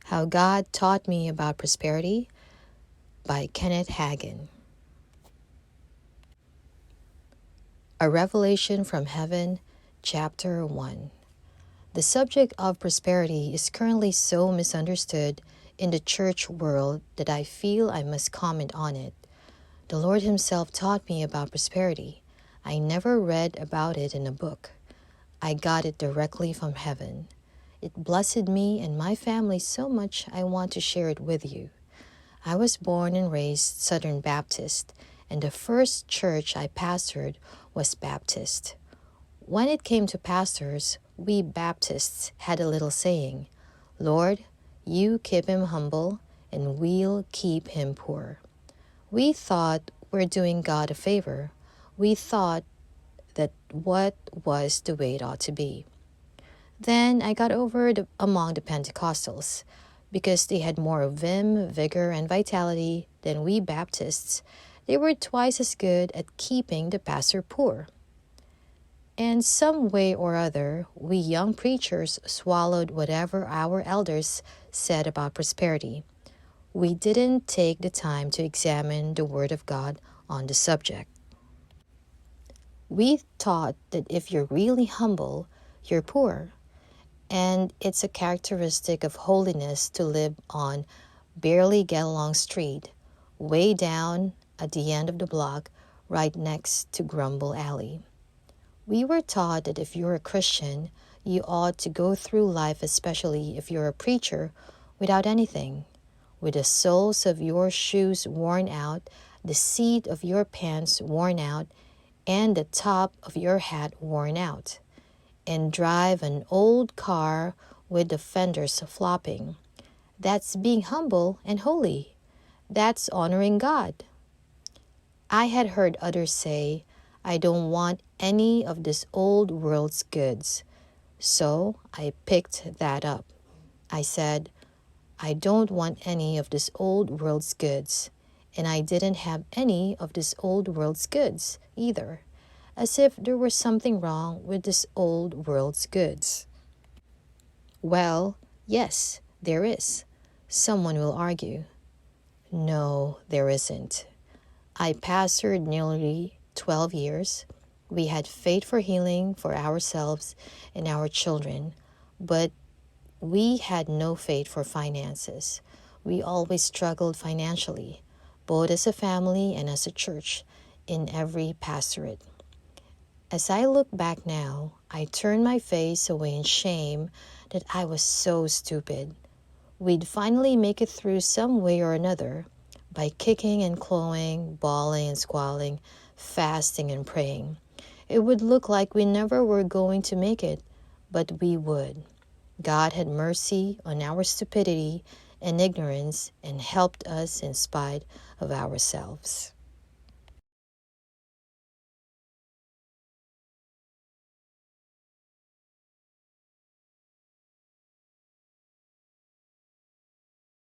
How God Taught Me About Prosperity by Kenneth Hagin. A Revelation from Heaven, Chapter 1. The subject of prosperity is currently so misunderstood in the church world that I feel I must comment on it. The Lord Himself taught me about prosperity. I never read about it in a book. I got it directly from heaven. It blessed me and my family so much I want to share it with you. I was born and raised Southern Baptist, and the first church I pastored was Baptist. When it came to pastors, we Baptists had a little saying, "Lord, you keep him humble, and we'll keep him poor." We thought we're doing God a favor. We thought that what was the way it ought to be. Then I got over among the Pentecostals. Because they had more vim, vigor, and vitality than we Baptists, they were twice as good at keeping the pastor poor. And some way or other, we young preachers swallowed whatever our elders said about prosperity. We didn't take the time to examine the Word of God on the subject. We thought that if you're really humble, you're poor. And it's a characteristic of holiness to live on barely get along street, way down at the end of the block, right next to Grumble Alley. We were taught that if you're a Christian, you ought to go through life, especially if you're a preacher, without anything, with the soles of your shoes worn out, the seat of your pants worn out, and the top of your hat worn out, and drive an old car with the fenders flopping. That's being humble and holy. That's honoring God. I had heard others say, "I don't want any of this old world's goods." So I picked that up. I said, "I don't want any of this old world's goods." And I didn't have any of this old world's goods either, as if there was something wrong with this old world's goods. Well, yes, there is. Someone will argue. No, there isn't. I pastored nearly 12 years. We had faith for healing for ourselves and our children, but we had no faith for finances. We always struggled financially, both as a family and as a church, in every pastorate. As I look back now, I turn my face away in shame that I was so stupid. We'd finally make it through some way or another by kicking and clawing, bawling and squalling, fasting and praying. It would look like we never were going to make it, but we would. God had mercy on our stupidity and ignorance and helped us in spite of ourselves.